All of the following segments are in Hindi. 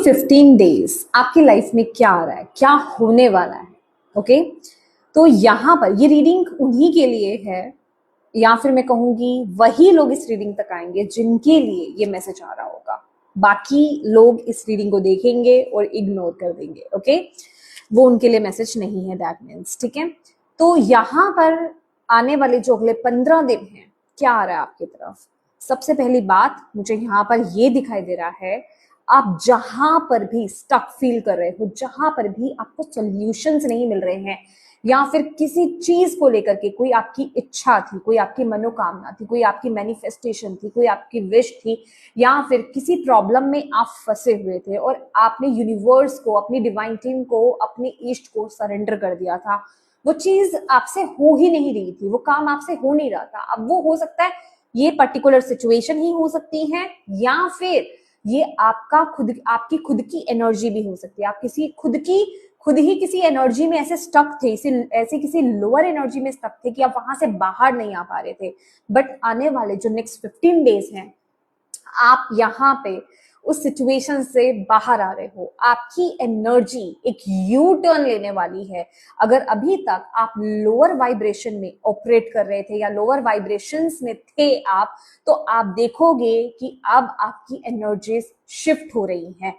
15 डेज आपकी लाइफ में क्या आ रहा है, क्या होने वाला है। ओके, तो यहाँ पर ये रीडिंग उन्हीं के लिए है, या फिर मैं कहूंगी वही लोग इस रीडिंग तक आएंगे जिनके लिए ये मैसेज आ रहा होगा। बाकी लोग इस रीडिंग को देखेंगे और इग्नोर कर देंगे। ओके, वो उनके लिए मैसेज नहीं है, दैट मीन्स। ठीक है, तो यहाँ पर आने वाले जो अगले 15 दिन हैं, क्या आ रहा है आपकी तरफ। सबसे पहली बात मुझे यहाँ पर ये दिखाई दे रहा है, आप जहां पर भी स्टक फील कर रहे हो, जहां पर भी आपको सॉल्यूशंस नहीं मिल रहे हैं, या फिर किसी चीज को लेकर के कोई आपकी इच्छा थी, कोई आपकी मनोकामना थी, कोई आपकी मैनिफेस्टेशन थी, कोई आपकी विश थी, या फिर किसी प्रॉब्लम में आप फंसे हुए थे और आपने यूनिवर्स को, अपनी डिवाइन टीम को, अपने ईस्ट को सरेंडर कर दिया था। वो चीज आपसे हो ही नहीं रही थी, वो काम आपसे हो नहीं रहा था। अब वो हो सकता है ये पर्टिकुलर सिचुएशन ही हो सकती है, या फिर ये आपकी खुद की एनर्जी भी हो सकती है। आप खुद ही किसी एनर्जी में ऐसे स्टक थे, ऐसे किसी लोअर एनर्जी में स्टक थे कि आप वहां से बाहर नहीं आ पा रहे थे। बट आने वाले जो नेक्स्ट 15 डेज हैं, आप यहाँ पे उस सिचुएशन से बाहर आ रहे हो। आपकी एनर्जी एक यू टर्न लेने वाली है। अगर अभी तक आप लोअर वाइब्रेशन में ऑपरेट कर रहे थे या लोअर वाइब्रेशंस में थे आप, तो आप देखोगे कि अब आपकी एनर्जीज शिफ्ट हो रही हैं।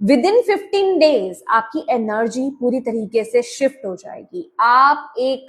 विद इन 15 डेज आपकी एनर्जी पूरी तरीके से शिफ्ट हो जाएगी। आप एक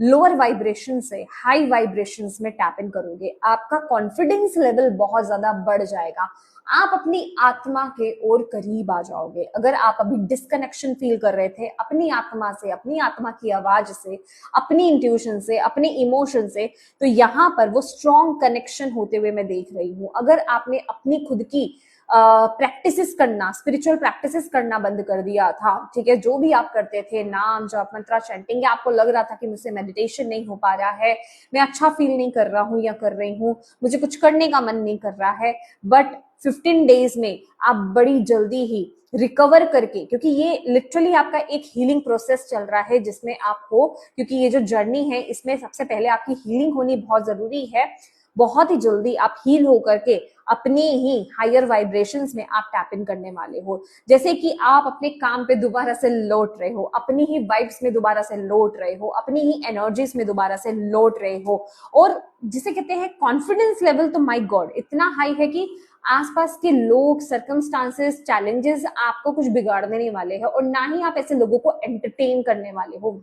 लोअर वाइब्रेशन से हाई वाइब्रेशंस में टैप इन करोगे। आपका कॉन्फिडेंस लेवल बहुत ज्यादा बढ़ जाएगा। आप अपनी आत्मा के और करीब आ जाओगे। अगर आप अभी डिस्कनेक्शन फील कर रहे थे अपनी आत्मा से, अपनी आत्मा की आवाज से, अपनी इंट्यूशन से, अपने इमोशन से, तो यहाँ पर वो स्ट्रॉन्ग कनेक्शन होते हुए मैं देख रही हूँ। अगर आपने अपनी खुद की प्रैक्टिसेस करना, स्पिरिचुअल प्रैक्टिसेस करना बंद कर दिया था, ठीक है, जो भी आप करते थे, नाम जप, मंत्रा, चैंटिंग, या आपको लग रहा था कि मुझसे मेडिटेशन नहीं हो पा रहा है, मैं अच्छा फील नहीं कर रहा हूँ या कर रही हूँ, मुझे कुछ करने का मन नहीं कर रहा है, बट 15 डेज में आप बड़ी जल्दी ही रिकवर करके, क्योंकि ये लिटरली आपका एक हीलिंग प्रोसेस चल रहा है जिसमें आपको, क्योंकि ये जो जर्नी है इसमें सबसे पहले आपकी हीलिंग होनी बहुत जरूरी है। बहुत ही जल्दी आप हील होकर के अपने ही हायर वाइब्रेशंस में आप टैप इन करने वाले हो। जैसे कि आप अपने काम पे दोबारा से लौट रहे हो, अपनी ही वाइब्स में दोबारा से लौट रहे हो, अपनी ही एनर्जीज में दोबारा से लौट रहे हो। और जिसे कहते हैं कॉन्फिडेंस लेवल, तो माय गॉड इतना हाई है कि आसपास के लोग, सर्कमस्टांसेस, चैलेंजेस आपको कुछ बिगाड़ने नहीं वाले हैं, और ना ही आप ऐसे लोगों को एंटरटेन करने वाले हो।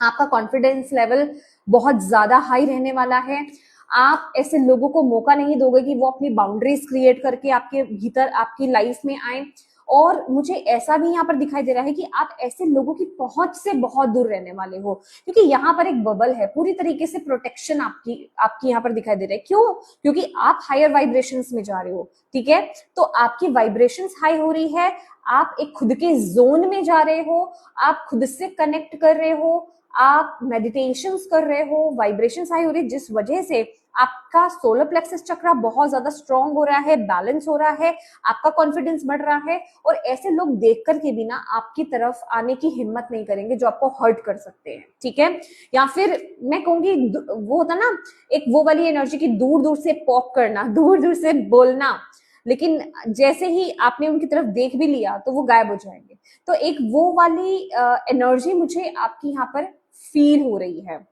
आपका कॉन्फिडेंस लेवल बहुत ज्यादा हाई रहने वाला है। आप ऐसे लोगों को मौका नहीं दोगे कि वो अपनी बाउंड्रीज क्रिएट करके आपके भीतर, आपकी लाइफ में आए। और मुझे ऐसा भी यहाँ पर दिखाई दे रहा है कि आप ऐसे लोगों की पहुंच से बहुत दूर रहने वाले हो, क्योंकि यहाँ पर एक बबल है, पूरी तरीके से प्रोटेक्शन आपकी यहाँ पर दिखाई दे रहा है। क्यों? क्योंकि आप हायर वाइब्रेशंस में जा रहे हो। ठीक है, तो आपकी वाइब्रेशंस हाई हो रही है, आप एक खुद के जोन में जा रहे हो, आप खुद से कनेक्ट कर रहे हो, आप मेडिटेशंस कर रहे हो, वाइब्रेशंस हाई हो रही है, जिस वजह से आपका सोलर प्लेक्सस चक्र बहुत ज्यादा स्ट्रांग हो रहा है, बैलेंस हो रहा है, आपका कॉन्फिडेंस बढ़ रहा है। और ऐसे लोग देख करके भी ना आपकी तरफ आने की हिम्मत नहीं करेंगे जो आपको हर्ट कर सकते हैं। ठीक है, या फिर मैं कहूंगी वो होता ना एक वो वाली एनर्जी की दूर दूर से पॉप करना, दूर दूर से बोलना, लेकिन जैसे ही आपने उनकी तरफ देख भी लिया तो वो गायब हो जाएंगे। तो एक वो वाली एनर्जी मुझे आपकी यहाँ पर फील हो रही है।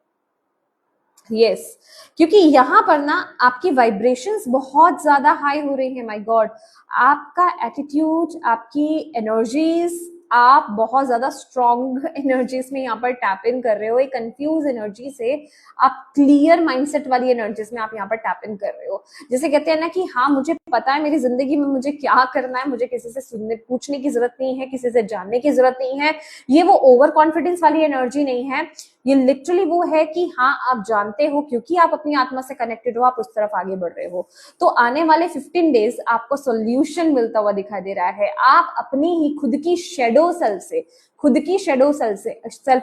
यस, क्योंकि यहाँ पर ना आपकी वाइब्रेशंस बहुत ज्यादा हाई हो रही है। माय गॉड, आपका एटीट्यूड, आपकी एनर्जीज, आप बहुत ज्यादा स्ट्रॉन्ग एनर्जीज में यहाँ पर टैप इन कर रहे हो। एक कंफ्यूज एनर्जी से आप क्लियर माइंडसेट वाली एनर्जीज में आप यहाँ पर टैप इन कर रहे हो। जैसे कहते हैं ना कि हाँ, मुझे पता है मेरी जिंदगी में मुझे क्या करना है, मुझे किसी से सुनने पूछने की जरूरत नहीं है, किसी से जानने की जरूरत नहीं है। ये वो ओवर कॉन्फिडेंस वाली एनर्जी नहीं है, ये लिटरली वो है कि हाँ, आप जानते हो, क्योंकि आप अपनी आत्मा से कनेक्टेड हो, आप उस तरफ आगे बढ़ रहे हो। तो आने वाले 15 डेज आपको सोल्यूशन मिलता हुआ दिखाई दे रहा है। आप अपनी ही खुद की शेडो सेल्फ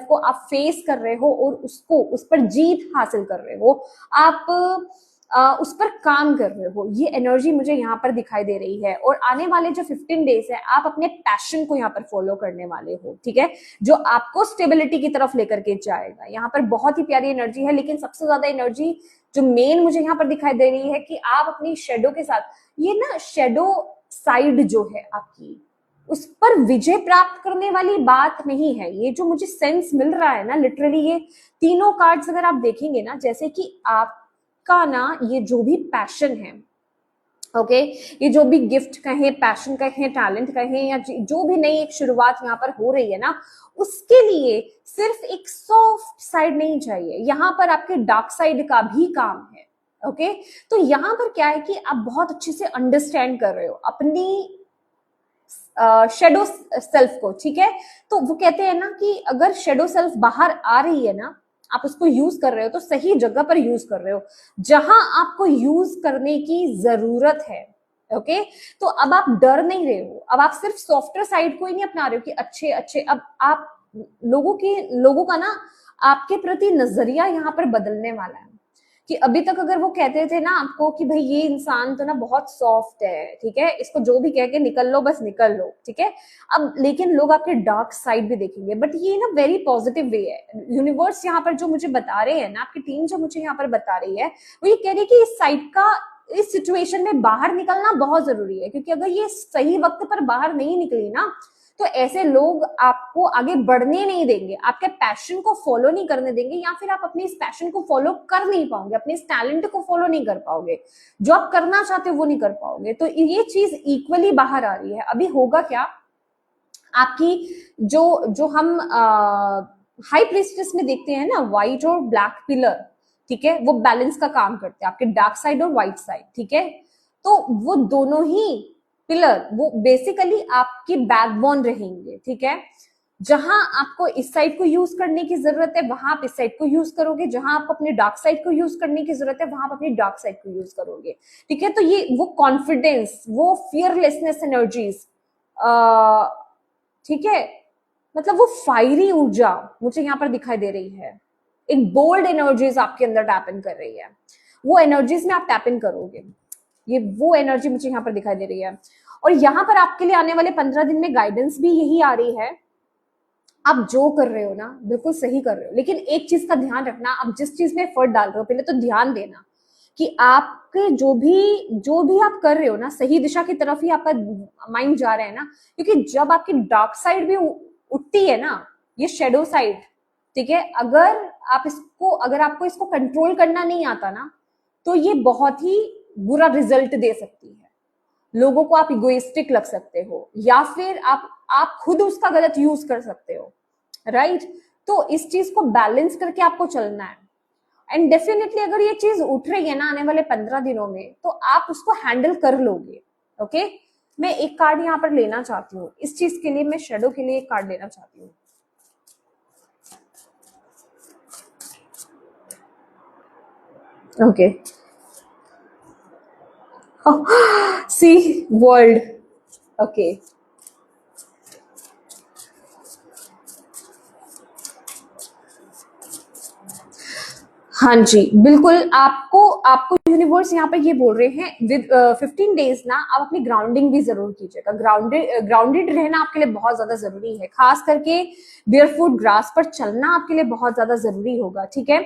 को आप फेस कर रहे हो और उस पर जीत हासिल कर रहे हो। आप उस पर काम कर रहे हो। ये एनर्जी मुझे यहाँ पर दिखाई दे रही है। और आने वाले जो 15 डेज है, आप अपने पैशन को यहाँ पर फॉलो करने वाले हो। ठीक है, जो आपको स्टेबिलिटी की तरफ लेकर के जाएगा। यहाँ पर बहुत ही प्यारी एनर्जी है, लेकिन सबसे ज्यादा एनर्जी जो मेन मुझे यहाँ पर दिखाई दे रही है कि आप अपनी शेडो के साथ, ये ना शेडो साइड जो है आपकी, उस पर विजय प्राप्त करने वाली बात नहीं है। ये जो मुझे सेंस मिल रहा है ना, लिटरली ये तीनों कार्ड्स अगर आप देखेंगे ना, जैसे कि आपका ना ये जो भी पैशन है, ओके, ये जो भी गिफ्ट कहें, पैशन कहें, टैलेंट कहें, या जो भी नई एक शुरुआत यहाँ पर हो रही है ना, उसके लिए सिर्फ एक सॉफ्ट साइड नहीं चाहिए, यहाँ पर आपके डार्क साइड का भी काम है। ओके, तो यहाँ पर क्या है कि आप बहुत अच्छे से अंडरस्टैंड कर रहे हो अपनी शेडो सेल्फ को, ठीक है। तो वो कहते हैं ना कि अगर शेडो सेल्फ बाहर आ रही है ना, आप उसको यूज कर रहे हो तो सही जगह पर यूज कर रहे हो, जहां आपको यूज करने की जरूरत है। ओके, तो अब आप डर नहीं रहे हो, अब आप सिर्फ सॉफ्टवेयर साइड को ही नहीं अपना रहे हो कि अच्छे अच्छे, अब आप लोगों का ना आपके प्रति नजरिया यहाँ पर बदलने वाला है। कि अभी तक अगर वो कहते थे ना आपको कि भाई ये इंसान तो ना बहुत सॉफ्ट है, ठीक है, इसको जो भी कह के निकल लो, बस निकल लो, ठीक है, अब लेकिन लोग आपके डार्क साइड भी देखेंगे, बट ये ना वेरी पॉजिटिव वे है। यूनिवर्स यहाँ पर जो मुझे बता रहे हैं ना, आपकी टीम जो मुझे यहाँ पर बता रही है, वो ये कह रही है कि इस साइड का, इस सिचुएशन में बाहर निकलना बहुत जरूरी है, क्योंकि अगर ये सही वक्त पर बाहर नहीं निकली ना, तो ऐसे लोग आपको आगे बढ़ने नहीं देंगे, आपके पैशन को फॉलो नहीं करने देंगे, या फिर आप अपने इस पैशन को फॉलो कर नहीं पाओगे, अपने इस टैलेंट को फॉलो नहीं कर पाओगे, जो आप करना चाहते हो वो नहीं कर पाओगे। तो ये चीज इक्वली बाहर आ रही है। अभी होगा क्या, आपकी जो हम हाई प्रीस्टेस में देखते हैं ना, व्हाइट और ब्लैक पिलर, ठीक है, वो बैलेंस का काम करते हैं, आपके डार्क साइड और व्हाइट साइड, ठीक है। तो वो दोनों ही पिलर वो बेसिकली आपकी बैकबोन रहेंगे, ठीक है। जहां आपको इस साइड को यूज करने की जरूरत है, वहां आप इस साइड को यूज करोगे, जहां आपको अपने डार्क साइड को यूज करने की जरूरत है, वहां आप अपनी डार्क साइड को यूज करोगे, ठीक है। तो ये वो कॉन्फिडेंस, वो फियरलेसनेस एनर्जीज, ठीक है, मतलब वो फायरी ऊर्जा मुझे यहाँ पर दिखाई दे रही है। एक बोल्ड एनर्जीज आपके अंदर टैप इन कर रही है, वो एनर्जीज में आप टैप इन करोगे, ये वो एनर्जी मुझे यहाँ पर दिखाई दे रही है। और यहाँ पर आपके लिए आने वाले 15 दिन में गाइडेंस भी यही आ रही है, आप जो कर रहे हो ना बिल्कुल सही कर रहे हो, लेकिन एक चीज का ध्यान रखना, आप जिस चीज में एफर्ट डाल रहे हो पहले तो ध्यान देना कि आपके जो भी आप कर रहे हो ना, सही दिशा की तरफ ही आपका माइंड जा रहा है ना, क्योंकि जब आपकी डार्क साइड भी उठती है ना, ये शेडो साइड, ठीक है, अगर आपको इसको कंट्रोल करना नहीं आता ना, तो ये बहुत ही बुरा रिजल्ट दे सकती है। लोगों को आप इगोइस्टिक लग सकते हो, या फिर आप खुद उसका गलत यूज कर सकते हो, राइट। तो इस चीज को बैलेंस करके आपको चलना है, एंड डेफिनेटली अगर ये चीज उठ रही है ना आने वाले 15 दिनों में, तो आप उसको हैंडल कर लोगे। ओके, मैं एक कार्ड यहाँ पर लेना चाहती हूँ इस चीज के लिए, मैं शेडो के लिए एक कार्ड लेना चाहती हूँ। ओके, सी वर्ल्ड, ओके, हाँ जी बिल्कुल, आपको यूनिवर्स यहाँ पर ये बोल रहे हैं विद 15 डेज ना आप अपनी ग्राउंडिंग भी जरूर कीजिएगा। ग्राउंडेड रहना आपके लिए बहुत ज्यादा जरूरी है, खास करके बेयरफुट ग्रास पर चलना आपके लिए बहुत ज्यादा जरूरी होगा, ठीक है।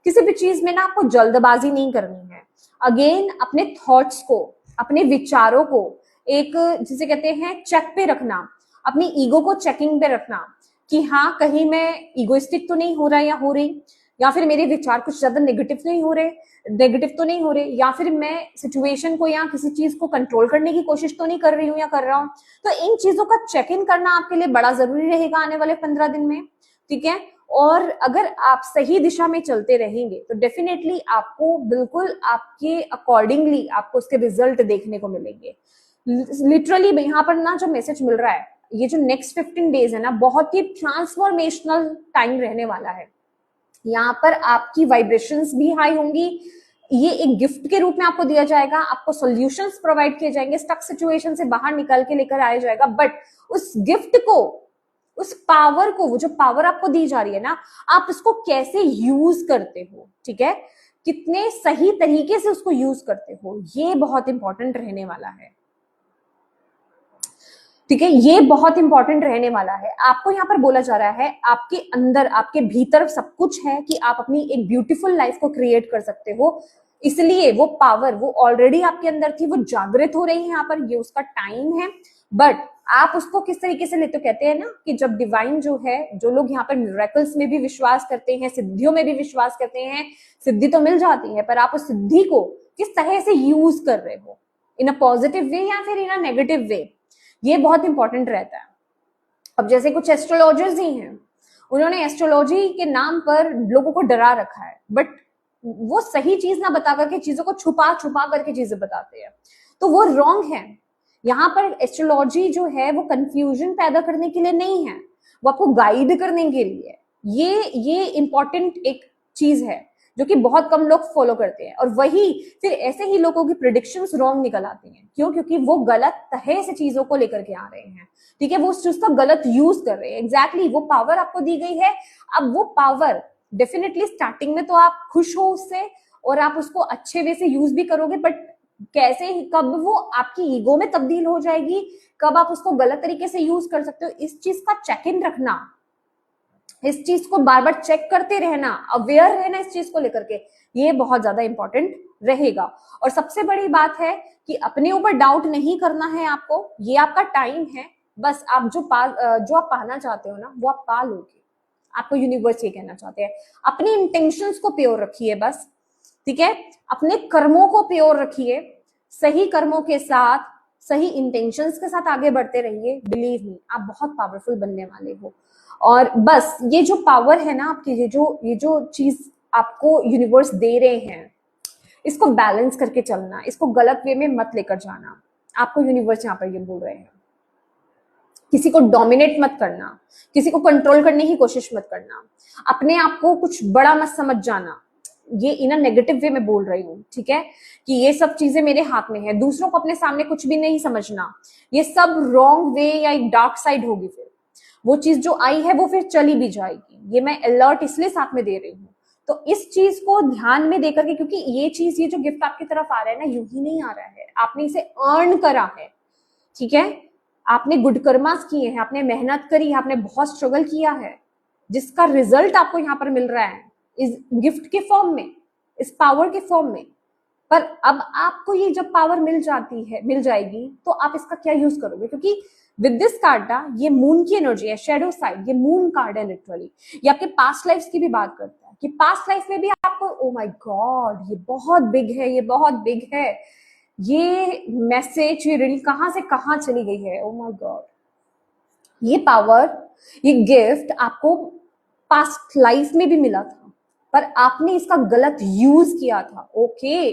किसी भी चीज में ना आपको जल्दबाजी नहीं करनी है। अगेन अपने थॉट्स को, अपने विचारों को एक जिसे कहते हैं चेक पे रखना, अपनी ईगो को चेकिंग पे रखना कि हाँ कहीं मैं इगोइस्टिक तो नहीं हो रहा या हो रही, या फिर मेरे विचार कुछ ज्यादा नेगेटिव तो नहीं हो रहे, या फिर मैं सिचुएशन को या किसी चीज को कंट्रोल करने की कोशिश तो नहीं कर रही हूँ या कर रहा हूँ। तो इन चीजों का चेक इन करना आपके लिए बड़ा जरूरी रहेगा आने वाले 15 दिन में, ठीक है। और अगर आप सही दिशा में चलते रहेंगे तो डेफिनेटली आपको बिल्कुल आपके अकॉर्डिंगली आपको उसके रिजल्ट देखने को मिलेंगे। लिटरली यहाँ पर ना जो मैसेज मिल रहा है, ये जो नेक्स्ट 15 डेज है ना, बहुत ही ट्रांसफॉर्मेशनल टाइम रहने वाला है। यहाँ पर आपकी वाइब्रेशंस भी हाई होंगी, ये एक गिफ्ट के रूप में आपको दिया जाएगा, आपको सॉल्यूशंस प्रोवाइड किए जाएंगे, स्टक सिचुएशन से बाहर निकल के लेकर आया जाएगा। बट उस गिफ्ट को, उस पावर को, वो जो पावर आपको दी जा रही है ना, आप उसको कैसे यूज करते हो, ठीक है, कितने सही तरीके से उसको यूज करते हो, ये बहुत इंपॉर्टेंट रहने वाला है, ठीक है, ये बहुत इंपॉर्टेंट रहने वाला है। आपको यहाँ पर बोला जा रहा है आपके अंदर, आपके भीतर सब कुछ है कि आप अपनी एक ब्यूटीफुल लाइफ को क्रिएट कर सकते हो, इसलिए वो पावर वो ऑलरेडी आपके अंदर थी, वो जागृत हो रही है यहाँ पर, ये उसका टाइम है। बट आप उसको किस तरीके से लेते हो, कहते हैं ना कि जब डिवाइन जो है, जो लोग यहाँ पर मिरेकल्स में भी विश्वास करते हैं, सिद्धियों में भी विश्वास करते हैं, सिद्धि तो मिल जाती है, पर आप उस सिद्धि को किस तरह से यूज कर रहे हो, इन अ पॉजिटिव वे या फिर इन अ नेगेटिव वे, ये बहुत इंपॉर्टेंट रहता है। अब जैसे कुछ एस्ट्रोलॉजर्स ही हैं, उन्होंने एस्ट्रोलॉजी के नाम पर लोगों को डरा रखा है, बट वो सही चीज ना बता करके चीजों को छुपा छुपा करके चीजें बताते हैं, तो वो रॉन्ग है। यहाँ पर एस्ट्रोलॉजी जो है वो कंफ्यूजन पैदा करने के लिए नहीं है, वो आपको गाइड करने के लिए। ये इंपॉर्टेंट एक चीज है जो कि बहुत कम लोग फॉलो करते हैं, और वही फिर ऐसे ही लोगों की प्रिडिक्शंस रॉन्ग निकल आती हैं। क्यों? क्योंकि वो गलत तरह से चीजों को लेकर के आ रहे हैं, ठीक है, वो उस चीज का गलत यूज कर रहे हैं। एग्जैक्टली वो पावर आपको दी गई है, अब वो पावर डेफिनेटली स्टार्टिंग में तो आप खुश हो उससे और आप उसको अच्छे वे से यूज भी करोगे, बट कैसे, कब वो आपकी ईगो में तब्दील हो जाएगी, कब आप उसको गलत तरीके से यूज कर सकते हो, इस चीज का चेक इन रखना, इस चीज को बार बार चेक करते रहना, अवेयर रहना इस चीज को लेकर के, ये बहुत ज्यादा इंपॉर्टेंट रहेगा। और सबसे बड़ी बात है कि अपने ऊपर डाउट नहीं करना है आपको, ये आपका टाइम है, बस आप जो आप पाना चाहते हो ना वो आप पा लोगे। आपको यूनिवर्स ये कहना चाहते हैं, अपनी इंटेंशंस को प्योर रखिए बस, ठीक है, अपने कर्मों को प्योर रखिए, सही कर्मों के साथ सही इंटेंशंस के साथ आगे बढ़ते रहिए। बिलीव मी, आप बहुत पावरफुल बनने वाले हो। और बस ये जो पावर है ना आपकी, ये जो चीज आपको यूनिवर्स दे रहे हैं, इसको बैलेंस करके चलना, इसको गलत वे में मत लेकर जाना। आपको यूनिवर्स यहाँ पर ये बोल रहे हैं, किसी को डोमिनेट मत करना, किसी को कंट्रोल करने की कोशिश मत करना, अपने आप को कुछ बड़ा मत समझ जाना। ये इन अ नेगेटिव वे में बोल रही हूँ, ठीक है, कि ये सब चीजें मेरे हाथ में है, दूसरों को अपने सामने कुछ भी नहीं समझना, ये सब रॉन्ग वे या एक डार्क साइड होगी। फिर वो चीज जो आई है वो फिर चली भी जाएगी। ये मैं अलर्ट इसलिए साथ में दे रही हूँ, तो इस चीज को ध्यान में देकर के, क्योंकि ये जो गिफ्ट आपकी तरफ आ रहा है ना, यूं ही नहीं आ रहा है, आपने इसे अर्न करा है, ठीक है, आपने गुड कर्मास किए हैं, आपने मेहनत करी है, आपने बहुत स्ट्रगल किया है, जिसका रिजल्ट आपको यहाँ पर मिल रहा है इस गिफ्ट के फॉर्म में, इस पावर के फॉर्म में। पर अब आपको ये जब पावर मिल जाएगी, तो आप इसका क्या यूज करोगे? क्योंकि विद दिस कार्ड ना, ये मून की एनर्जी है, शेडो साइड, ये मून कार्ड है लिटरली। ये आपके पास्ट लाइफ की भी बात करता है कि पास्ट लाइफ में भी आपको, ओ माय गॉड, ये बहुत बिग है, ये बहुत बिग है, ये मैसेज, ये रीडिंग कहां से कहां चली गई है, ओ माय गॉड। ये पावर, ये गिफ्ट आपको पास्ट लाइफ में भी मिला था, पर आपने इसका गलत यूज किया था, ओके,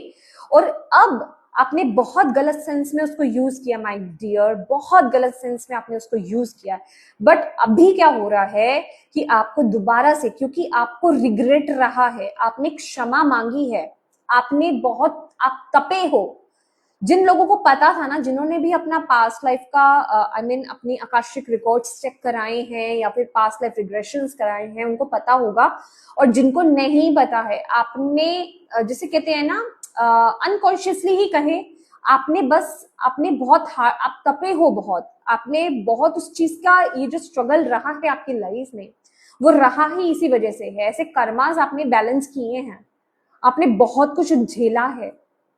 और अब आपने बहुत गलत सेंस में उसको यूज किया माय डियर, बहुत गलत सेंस में आपने उसको यूज किया। बट अभी क्या हो रहा है कि आपको दोबारा से, क्योंकि आपको रिग्रेट रहा है, आपने क्षमा मांगी है, आपने बहुत, आप तपे हो। जिन लोगों को पता था ना, जिन्होंने भी अपना पास्ट लाइफ का अपनी आकाशिक रिकॉर्ड्स चेक कराए हैं या फिर पास्ट लाइफ रिग्रेशंस कराए हैं, उनको पता होगा। और जिनको नहीं पता है, आपने जिसे कहते हैं ना, अनकॉन्शियसली ही कहे, आपने बहुत आप तपे हो बहुत, आपने बहुत उस चीज का, ये जो स्ट्रगल रहा है आपकी लाइफ में, वो रहा ही इसी वजह से है। ऐसे कर्मास आपने बैलेंस किए हैं, आपने बहुत कुछ झेला है,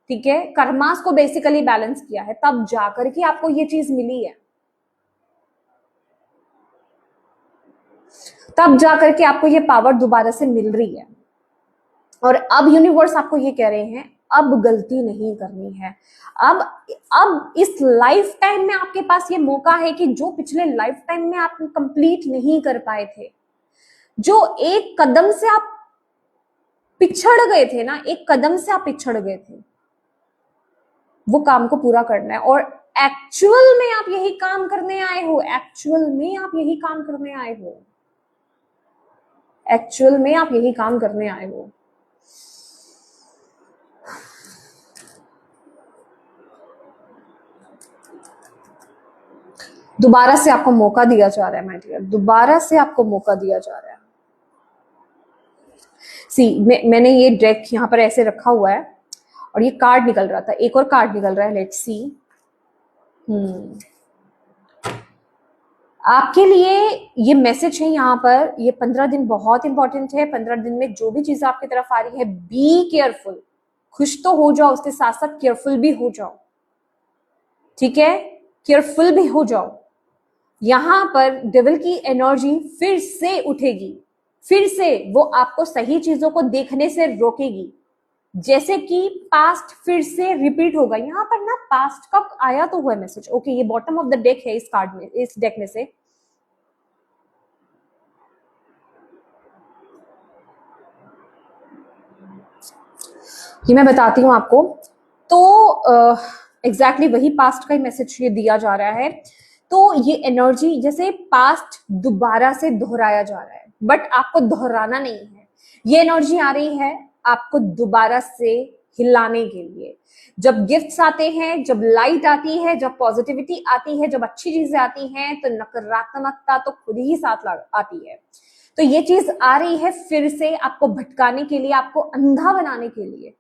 ठीक है, कर्मास को बेसिकली बैलेंस किया है, तब जाकर के आपको ये चीज मिली है, तब जाकर के आपको ये पावर दोबारा से मिल रही है। और अब यूनिवर्स आपको ये कह रहे हैं, अब गलती नहीं करनी है। अब इस लाइफ टाइम में आपके पास ये मौका है कि जो पिछले लाइफ टाइम में आप कंप्लीट नहीं कर पाए थे, जो एक कदम से आप पिछड़ गए थे ना, एक कदम से आप पिछड़ गए थे, वो काम को पूरा करना है। और एक्चुअल में आप यही काम करने आए हो, एक्चुअल में आप यही काम करने आए हो, एक्चुअल में आप यही काम करने आए हो। दोबारा से आपको मौका दिया जा रहा है माय डियर, दोबारा से आपको मौका दिया जा रहा है। मैंने ये डेक यहाँ पर ऐसे रखा हुआ है और ये कार्ड निकल रहा था, एक और कार्ड निकल रहा है, लेट्स सी। आपके लिए ये मैसेज है यहाँ पर, ये 15 दिन बहुत इंपॉर्टेंट है। 15 दिन में जो भी चीज आपकी तरफ आ रही है, बी केयरफुल, खुश तो हो जाओ, उसके साथ साथ केयरफुल भी हो जाओ, ठीक है, केयरफुल भी हो जाओ। यहां पर डेविल की एनर्जी फिर से उठेगी, फिर से वो आपको सही चीजों को देखने से रोकेगी, जैसे कि पास्ट फिर से रिपीट होगा। यहां पर ना पास्ट का आया तो हुआ मैसेज। ओके, ये बॉटम ऑफ द डेक है इस कार्ड में, इस डेक में से। ये मैं बताती हूँ आपको। तो एग्जैक्टली वही पास्ट का ही मैसेज ये दिया जा रहा है। तो ये एनर्जी जैसे पास्ट दोबारा से दोहराया जा रहा है, बट आपको दोहराना नहीं है। ये एनर्जी आ रही है आपको दोबारा से हिलाने के लिए। जब गिफ्ट्स आते हैं, जब लाइट आती है, जब पॉजिटिविटी आती है, जब अच्छी चीजें आती हैं, तो नकारात्मकता तो खुद ही साथ आती है। तो ये चीज आ रही है फिर से आपको भटकाने के लिए, आपको अंधा बनाने के लिए।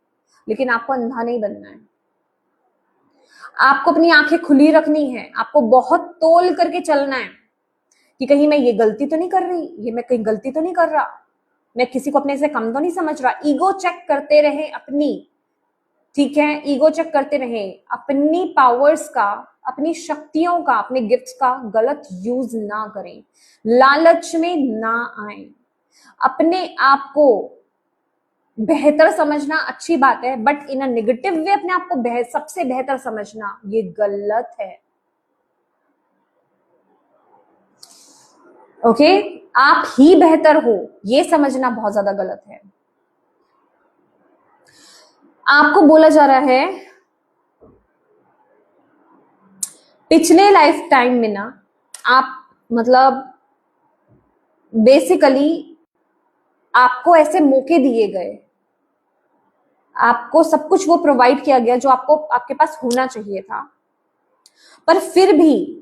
लेकिन आपको अंधा नहीं बनना है, आपको अपनी आंखें खुली रखनी है, आपको बहुत तोल करके चलना है कि कहीं मैं ये गलती तो नहीं कर रही, ये मैं कहीं गलती तो नहीं कर रहा, मैं किसी को अपने से कम तो नहीं समझ रहा। ईगो चेक करते रहे अपनी, ठीक है, ईगो चेक करते रहे, अपनी पावर्स का, अपनी शक्तियों का, अपने गिफ्ट्स का गलत यूज ना करें, लालच में ना आए। अपने आप को बेहतर समझना अच्छी बात है, but in a negative way अपने आप को सबसे बेहतर समझना ये गलत है। ओके, आप ही बेहतर हो ये समझना बहुत ज्यादा गलत है। आपको बोला जा रहा है पिछले लाइफ टाइम में ना आप मतलब बेसिकली आपको ऐसे मौके दिए गए, आपको सब कुछ वो प्रोवाइड किया गया जो आपको आपके पास होना चाहिए था, पर फिर भी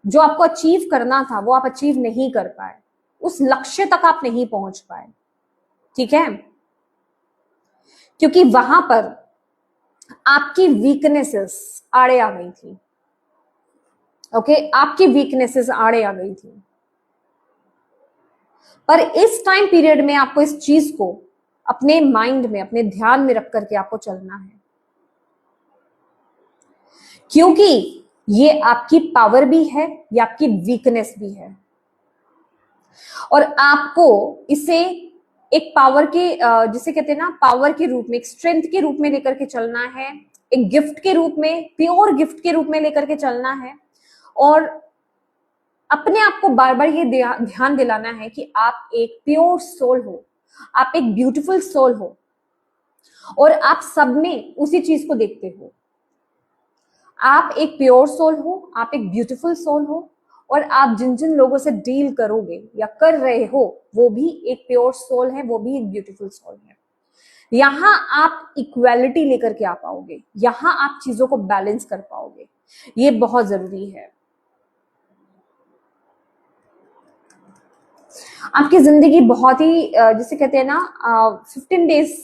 जो आपको अचीव करना था वो आप अचीव नहीं कर पाए, उस लक्ष्य तक आप नहीं पहुंच पाए। ठीक है, क्योंकि वहां पर आपकी वीकनेसेस आड़े आ गई थी। ओके, आपकी वीकनेसेस आड़े आ गई थी। पर इस टाइम पीरियड में आपको इस चीज को अपने माइंड में, अपने ध्यान में रख करके आपको चलना है, क्योंकि ये आपकी पावर भी है, ये आपकी वीकनेस भी है। और आपको इसे एक पावर के जिसे कहते हैं ना, पावर के रूप में, एक स्ट्रेंथ के रूप में लेकर के चलना है, एक गिफ्ट के रूप में, प्योर गिफ्ट के रूप में लेकर के चलना है। और अपने आप को बार बार ये ध्यान दिलाना है कि आप एक प्योर सोल हो, आप एक ब्यूटीफुल सोल हो, और आप सब में उसी चीज को देखते हो। आप एक प्योर सोल हो, आप एक ब्यूटीफुल सोल हो, और आप जिन जिन लोगों से डील करोगे या कर रहे हो वो भी एक प्योर सोल है, वो भी एक ब्यूटीफुल सोल है। यहां आप इक्वालिटी लेकर के आ पाओगे, यहां आप चीजों को बैलेंस कर पाओगे, ये बहुत जरूरी है। आपकी जिंदगी बहुत ही जिसे कहते हैं ना 15 डेज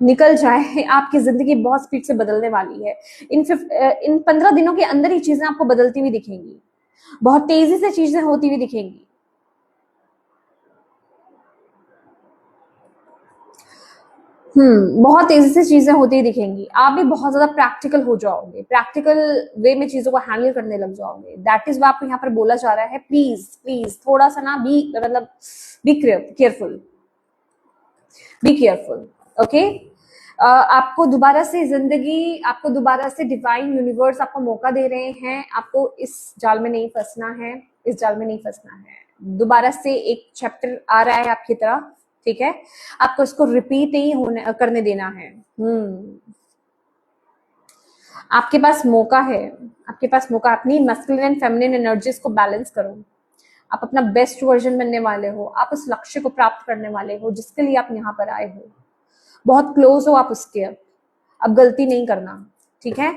निकल जाए, आपकी जिंदगी बहुत स्पीड से बदलने वाली है। इन 15 दिनों के अंदर ही चीजें आपको बदलती हुई दिखेंगी, बहुत तेजी से चीजें होती हुई दिखेंगी। बहुत तेजी से चीजें होती ही दिखेंगी। आप भी बहुत ज्यादा प्रैक्टिकल हो जाओगे, प्रैक्टिकल वे में चीजों को हैंडल करने लग जाओगे। दैट इज आपको यहाँ पर बोला जा रहा है, प्लीज प्लीज थोड़ा सा ना be careful, be careful. Okay, आपको दोबारा से जिंदगी, आपको दोबारा से डिवाइन यूनिवर्स आपको मौका दे रहे हैं, आपको इस जाल में नहीं फंसना है, इस जाल में नहीं फंसना है। दोबारा से एक चैप्टर आ रहा है आपकी तरफ, ठीक है, आपको इसको रिपीट नहीं होने करने देना है। आपके पास मौका है, आपके पास मौका, अपनी मैस्कुलिन एंड फेमिनिन एनर्जीज को बैलेंस करो। आप अपना बेस्ट वर्जन बनने वाले हो, आप उस लक्ष्य को प्राप्त करने वाले हो जिसके लिए आप यहाँ पर आए हो, बहुत क्लोज हो आप उसके। अब गलती नहीं करना, ठीक है।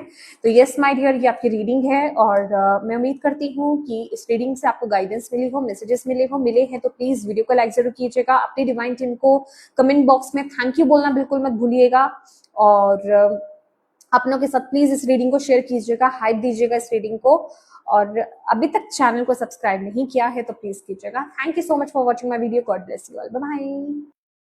तो यस माय डियर, ये आपकी रीडिंग है, और मैं उम्मीद करती हूँ कि इस रीडिंग से आपको गाइडेंस मिली हो, मैसेजेस मिले हैं तो प्लीज वीडियो को लाइक जरूर कीजिएगा। अपनी डिवाइन टीम को कमेंट बॉक्स में थैंक यू बोलना बिल्कुल मत भूलिएगा, और अपनों के साथ प्लीज इस रीडिंग को शेयर कीजिएगा, हाइप दीजिएगा इस रीडिंग को। और अभी तक चैनल को सब्सक्राइब नहीं किया है तो प्लीज कीजिएगा। Thank you so much for watching my video. God bless you all, bye bye.